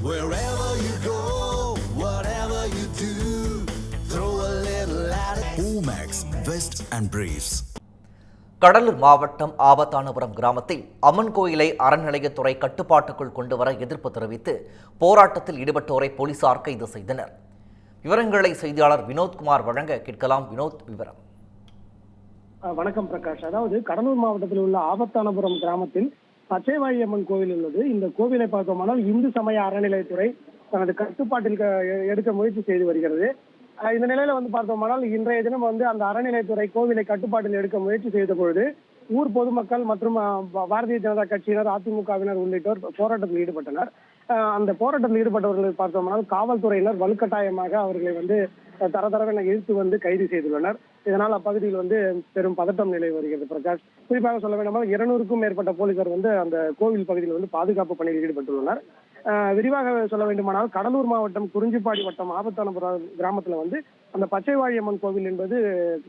Wherever you go, whatever you do, throw a little at it. Omax, Vest and Briefs. Cuddalore மாவட்டம் ஆபத்தானபுரம் கிராமத்தில் அம்மன் கோயிலை அறநிலையத்துறை கட்டுப்பாட்டுக்குள் கொண்டுவர எதிர்ப்பு தெரிவித்து போராட்டத்தில் ஈடுபட்டோரை போலீசார் கைது செய்தனர். விவரங்களை செய்தியாளர் வினோத்குமார் வழங்க கேட்கலாம். வினோத், விவரம். வணக்கம் பிரகாஷ். அதாவது கடலூர் மாவட்டத்தில் உள்ள ஆபத்தானபுரம் கிராமத்தில் பச்சைவாழியம்மன் கோவில் உள்ளது. இந்த கோவிலை பார்த்தோமானால் இந்து சமய அறநிலையத்துறை தனது கட்டுப்பாட்டில் எடுக்க முயற்சி செய்து வருகிறது. இந்த நிலையில பார்த்தோமானால் இன்றைய தினம் அந்த அறநிலையத்துறை கோவிலை கட்டுப்பாட்டில் எடுக்க முயற்சி செய்த பொழுது ஊர் பொதுமக்கள் மற்றும் பாரதிய ஜனதா கட்சியினர், அதிமுகவினர் உள்ளிட்டோர் போராட்டத்தில் ஈடுபட்டனர். அந்த போராட்டத்தில் ஈடுபட்டவர்கள் பார்த்தோம்னால் காவல்துறையினர் வலுக்கட்டாயமாக அவர்களை தரதரவென இழுத்து கைது செய்துள்ளனர். இதனால் அப்பகுதியில் பெரும் பதட்டம் நிலை வருகிறது. பிரகாஷ், குறிப்பாக சொல்ல வேண்டுமானால் 200க்கும் மேற்பட்ட போலீசார் அந்த கோவில் பகுதியில் பாதுகாப்பு பணியில் ஈடுபட்டுள்ளனர். விரிவாக சொல்ல வேண்டுமானால் கடலூர் மாவட்டம் குறிஞ்சிப்பாடி வட்டம் ஆபத்தானபுரம் கிராமத்துல அந்த பச்சைவாழியம்மன் கோவில் என்பது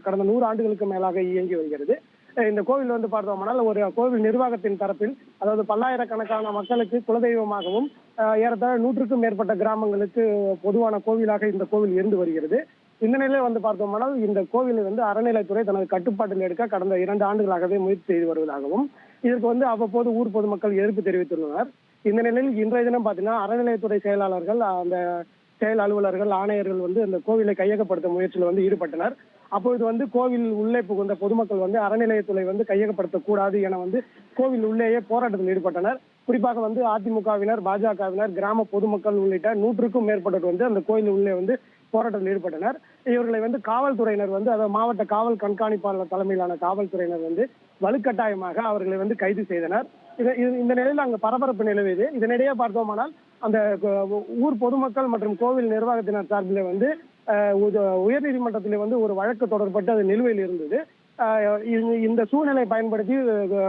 கடந்த 100 ஆண்டுகளுக்கு மேலாக இயங்கி வருகிறது. இந்த கோவில் பார்த்தோம்னால் ஒரு கோவில் நிர்வாகத்தின் தரப்பில், அதாவது பல்லாயிரக்கணக்கான மக்களுக்கு குலதெய்வமாகவும் ஏறத்தாழ 100க்கும் மேற்பட்ட கிராமங்களுக்கு பொதுவான கோவிலாக இந்த கோவில் இருந்து வருகிறது. இந்த நிலையில பார்த்தோம்னால் இந்த கோவிலை அறநிலையத்துறை தனது கட்டுப்பாட்டில் எடுக்க கடந்த 2 ஆண்டுகளாகவே முயற்சி செய்து வருவதாகவும் இதற்கு அவ்வப்போது ஊர் பொதுமக்கள் எதிர்ப்பு தெரிவித்துள்ளனர். இந்த நிலையில் இன்றைய தினம் பார்த்தீங்கன்னா அறநிலையத்துறை செயலாளர்கள், அந்த செயல் அலுவலர்கள், ஆணையர்கள் அந்த கோவிலை கையகப்படுத்த முயற்சியில் ஈடுபட்டனர். அப்பொழுது கோவில் உள்ளே புகுந்த பொதுமக்கள் அறநிலையத்துறை கையகப்படுத்தக்கூடாது என கோவில் உள்ளேயே போராட்டத்தில் ஈடுபட்டனர். குறிப்பாக அதிமுகவினர், பாஜகவினர், கிராம பொதுமக்கள் உள்ளிட்ட 100க்கும் மேற்பட்டவர் அந்த கோயில் உள்ளே போராட்டத்தில் ஈடுபட்டனர். இவர்களை காவல்துறையினர் அதாவது மாவட்ட காவல் கண்காணிப்பாளர் தலைமையிலான காவல்துறையினர் வலுக்கட்டாயமாக அவர்களை கைது செய்தனர். இந்த நிலையில் அங்கு பரபரப்பு நிலவியது. இதனிடையே பார்த்தோமானால் அந்த ஊர் பொதுமக்கள் மற்றும் கோவில் நிர்வாகத்தினர் சார்பில் உயர்நீதிமன்றத்திலே ஒரு வழக்கு தொடரப்பட்டு அது நிலுவையில் இருந்தது. இந்த சூழ்நிலை பயன்படுத்தி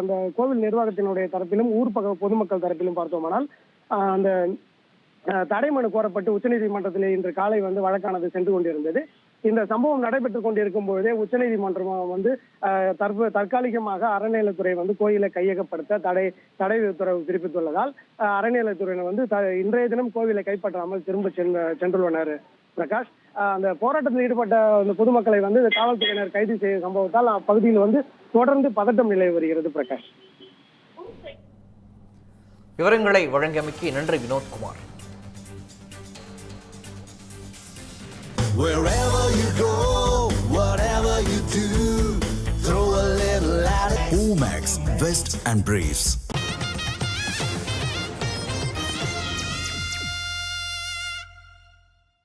அந்த கோவில் நிர்வாகத்தினுடைய தரப்பிலும் ஊர் பொதுமக்கள் தரப்பிலும் பார்த்தோமானால் அந்த தடை மனு கோரப்பட்டு உச்சநீதிமன்றத்திலே இன்று காலை வழக்கானது சென்று கொண்டிருந்தது. இந்த சம்பவம் நடைபெற்றுக் கொண்டிருக்கும் பொழுதே உச்சநீதிமன்றம் தற்காலிகமாக அறநிலையத்துறை கோயிலை கையகப்படுத்த தடை உத்தரவு பிறப்பித்துள்ளதால் அறநிலையத்துறையினர் இன்றைய தினம் கோவிலை கைப்பற்றாமல் திரும்ப சென்றுள்ளனர். பிரகாஷ், அந்த போராட்டத்தில் ஈடுபட்ட அந்த பொதுமக்களை காவல்துறையினர் கைது செய்த சம்பவத்தால் அப்பகுதியில் தொடர்ந்து பதட்டம் நிலை வருகிறது. பிரகாஷ், விவரங்களை வழங்கியமைக்கு நன்றி Vinodkumar. Wherever you go, whatever you do, throw a little at it. Omax, Vest and Briefs.